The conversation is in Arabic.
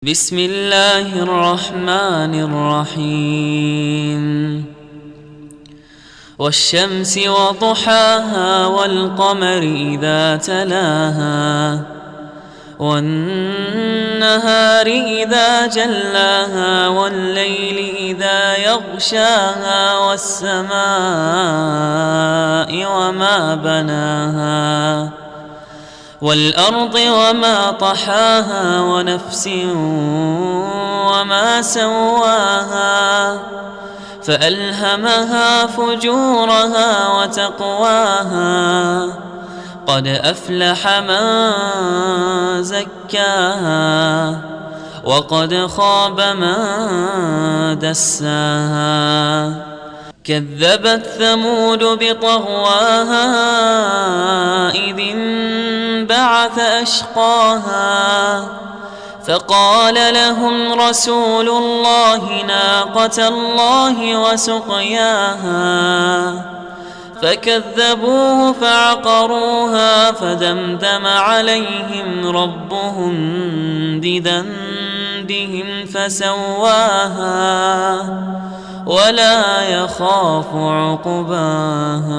بسم الله الرحمن الرحيم والشمس وضحاها والقمر إذا تلاها والنهار إذا جلاها والليل إذا يغشاها والسماء وما بناها والأرض وما طحاها ونفس وما سواها فألهمها فجورها وتقواها قد أفلح من زكاها وقد خاب من دساها كذبت ثمود بطغواها إذ انبعث أشقاها فقال لهم رسول الله ناقة الله وسقياها فكذبوه فعقروها فدمدم عليهم ربهم بذنبهم فسواها ولا يخاف عقباها.